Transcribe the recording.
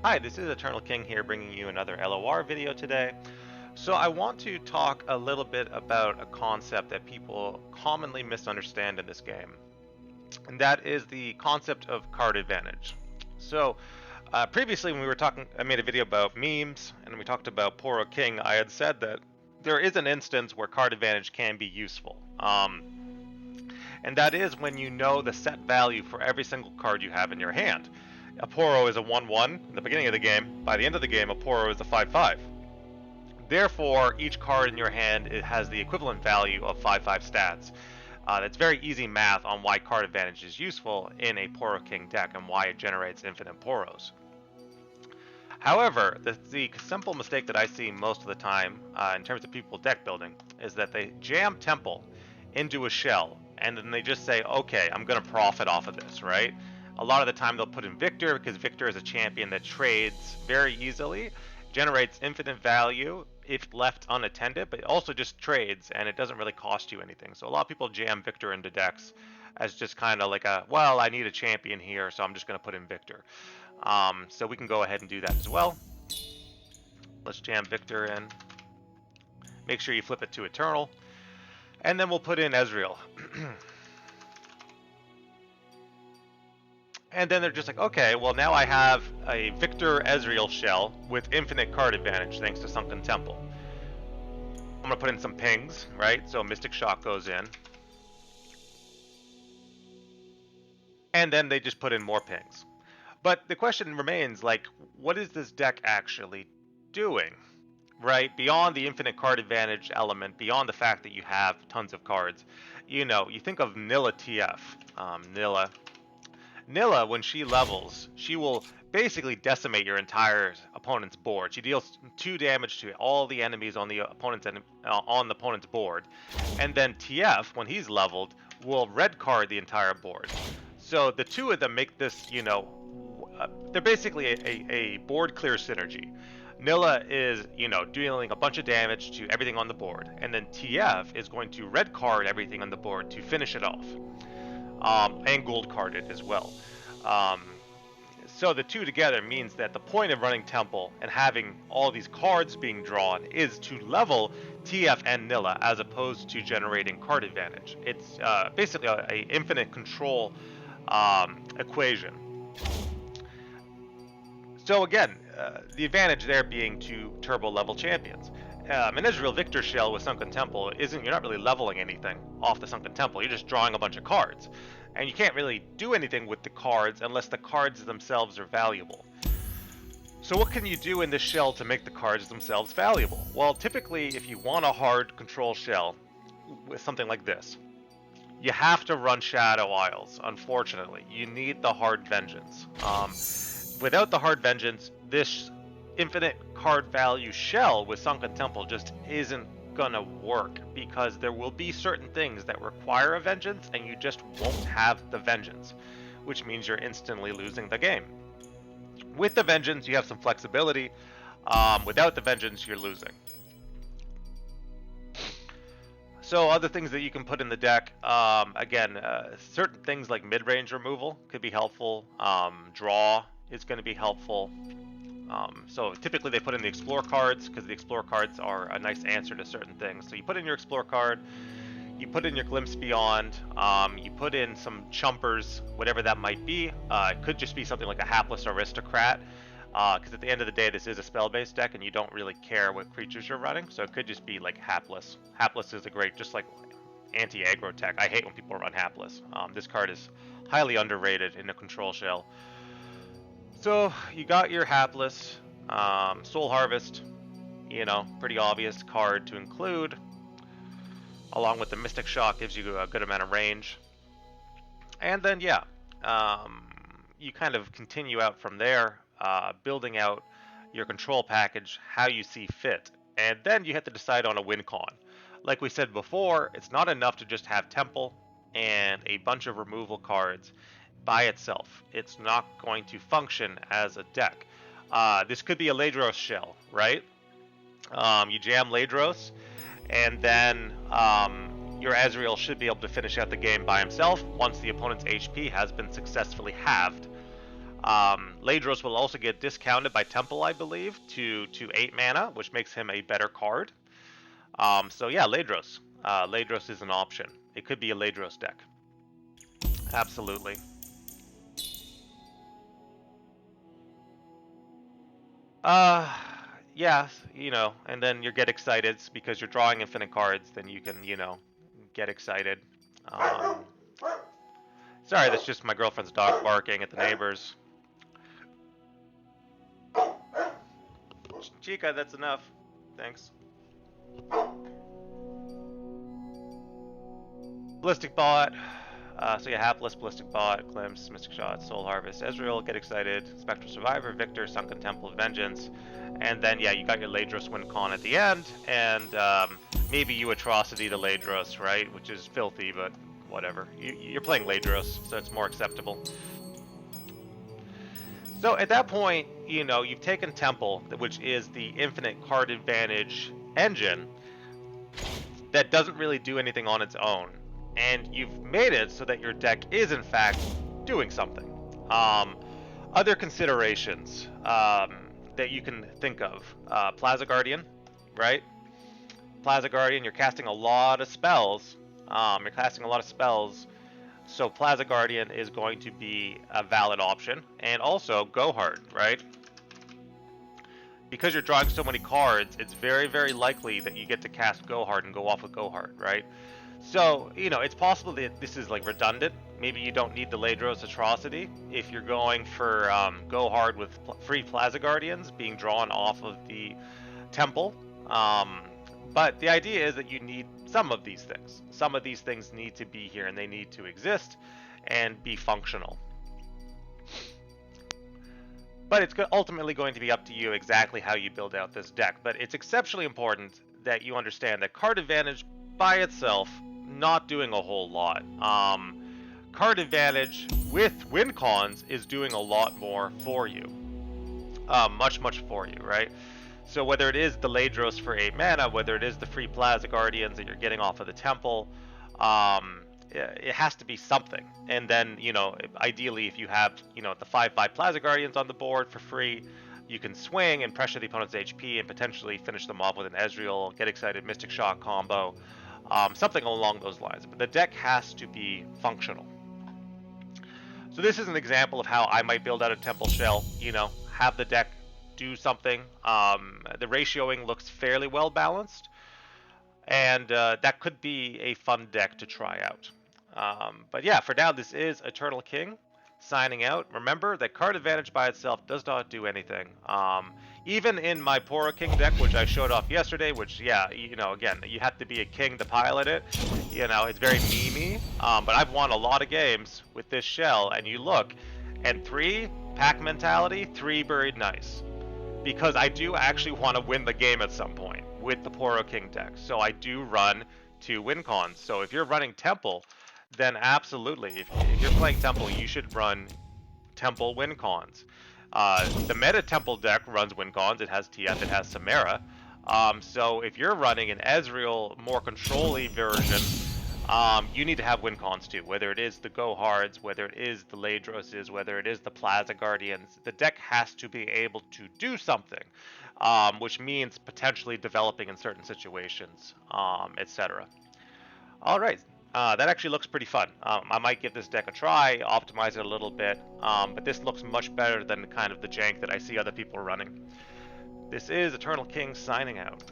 Hi, this is Eternal King here bringing you another LOR video today. So I want to talk a little bit about a concept that people commonly misunderstand in this game, and that is the concept of card advantage. So previously when we were talking, I made a video about memes, and we talked about Poro King. I had said that there is an instance where card advantage can be useful. And that is when you know the set value for every single card you have in your hand. A Poro is a 1-1 in the beginning of the game. By the end of the game, a Poro is a 5-5. Therefore, each card in your hand has the equivalent value of 5-5 stats. That's very easy math on why card advantage is useful in a Poro King deck and why it generates infinite Poros. However, the simple mistake that I see most of the time in terms of people deck building is that they jam Temple into a shell and then they just say, okay, I'm going to profit off of this, right? A lot of the time they'll put in Victor because Victor is a champion that trades very easily, generates infinite value if left unattended, but it also just trades and it doesn't really cost you anything. So a lot of people jam Victor into decks as just kind of like well, I need a champion here, so I'm just going to put in Victor. So we can go ahead and do that as well. Let's jam Victor in. Make sure you flip it to Eternal. And then we'll put in Ezreal. And then they're just like, okay, well now I have a Victor Ezreal shell with infinite card advantage thanks to Sunken Temple. I'm going to put in some pings, right? So Mystic Shock goes in. And then they just put in more pings. But the question remains, like, what is this deck actually doing? Right, beyond the infinite card advantage element, beyond the fact that you have tons of cards, you think of Nilla TF. Nilla, when she levels, she will basically decimate your entire opponent's board. She deals 2 damage to all the enemies on the opponent's board, and then TF, when he's leveled, will red card the entire board. So the two of them make this, they're basically a board clear synergy. Nilla is, dealing a bunch of damage to everything on the board, and then TF is going to red card everything on the board to finish it off, and gold card it as well. So the two together means that the point of running Temple and having all these cards being drawn is to level TF and Nilla as opposed to generating card advantage. It's basically a infinite control equation. So again, the advantage there being to turbo level champions. An Ezreal Victor shell with Sunken Temple you're not really leveling anything off the Sunken Temple, you're just drawing a bunch of cards. And you can't really do anything with the cards unless the cards themselves are valuable. So what can you do in this shell to make the cards themselves valuable? Well, typically if you want a hard control shell with something like this, you have to run Shadow Isles, unfortunately. You need the hard Vengeance. Without the hard Vengeance, this infinite card value shell with Sunken Temple just isn't gonna work, because there will be certain things that require a Vengeance and you just won't have the Vengeance, which means you're instantly losing the game. With the Vengeance, you have some flexibility. Without the Vengeance, you're losing. So other things that you can put in the deck, again, certain things like mid-range removal could be helpful. Draw is going to be helpful. So typically they put in the Explore cards because the Explore cards are a nice answer to certain things. So you put in your Explore card, you put in your Glimpse Beyond, you put in some Chumpers, whatever that might be. It could just be something like a Hapless Aristocrat, because at the end of the day this is a spell-based deck and you don't really care what creatures you're running. So it could just be like Hapless. Hapless is a great, just like anti-aggro tech. I hate when people run Hapless. This card is highly underrated in a control shell. So you got your Hapless, Soul Harvest, pretty obvious card to include, along with the Mystic Shock, gives you a good amount of range. And then you kind of continue out from there, building out your control package how you see fit. And then you have to decide on a win con. Like we said before, it's not enough to just have Temple and a bunch of removal cards by itself. It's not going to function as a deck. This could be a Ladros shell, right? You jam Ladros, and then your Ezreal should be able to finish out the game by himself once the opponent's HP has been successfully halved. Ladros will also get discounted by Temple, I believe, to 8 mana, which makes him a better card. So yeah, Ladros. Ladros is an option. It could be a Ladros deck. Absolutely. Yeah, you know, and then you get excited because you're drawing infinite cards, then you can, you know, get excited. Sorry, that's just my girlfriend's dog barking at the neighbors. Chica, that's enough. Thanks. Ballistic Bot. So you have Ballistic Bot, Glimpse, Mystic Shot, Soul Harvest, Ezreal, Get Excited, Spectral Survivor, Victor, Sunken Temple of Vengeance, and then yeah, you got your Ladros Wincon at the end, and maybe you Atrocity to Ladros, right? Which is filthy, but whatever. You're playing Ladros, so it's more acceptable. So at that point, you know, you've taken Temple, which is the infinite card advantage engine that doesn't really do anything on its own. And you've made it so that your deck is in fact doing something. Other considerations that you can think of. Plaza Guardian, right? Plaza Guardian, you're casting a lot of spells. So Plaza Guardian is going to be a valid option. And also Go Hard, right? Because you're drawing so many cards, it's very, very likely that you get to cast Go Hard and go off with Go Hard, right? So, you know, it's possible that this is like redundant. Maybe you don't need the Ladros Atrocity if you're going for Go Hard with free Plaza Guardians being drawn off of the Temple. But the idea is that you need some of these things. Some of these things need to be here and they need to exist and be functional. But it's ultimately going to be up to you exactly how you build out this deck. But it's exceptionally important that you understand that card advantage by itself, not doing a whole lot. Card advantage with wincons is doing a lot more for you. Much for you, right? So whether it is the Ladros for 8 mana, whether it is the free Plaza Guardians that you're getting off of the Temple, it has to be something. And then, you know, ideally if you have, you know, the 5/5 Plaza Guardians on the board for free, you can swing and pressure the opponent's HP and potentially finish them off with an Ezreal, Get Excited, Mystic Shot combo. Something along those lines. But the deck has to be functional. So this is an example of how I might build out a Temple Shell, you know, have the deck do something. The ratioing looks fairly well balanced. And that could be a fun deck to try out. But yeah, for now, this is Eternal King signing out. Remember that card advantage by itself does not do anything. Even in my Poro King deck, which I showed off yesterday, which, yeah, you know, again, you have to be a king to pilot it. You know, it's very memey. But I've won a lot of games with this shell, and you look, and 3 pack mentality, 3 buried nice. Because I do actually want to win the game at some point with the Poro King deck. So I do run 2 wincons. So if you're running Temple, then absolutely, if you're playing Temple, you should run Temple wincons. The meta Temple deck runs wincons. It has TF, it has Samara. So if you're running an Ezreal, more control-y version, you need to have wincons too. Whether it is the Go Hards, whether it is the Ladroses, whether it is the Plaza Guardians, the deck has to be able to do something, which means potentially developing in certain situations, etc. All right. That actually looks pretty fun. I might give this deck a try, optimize it a little bit, but this looks much better than kind of the jank that I see other people running. This is Eternal King signing out.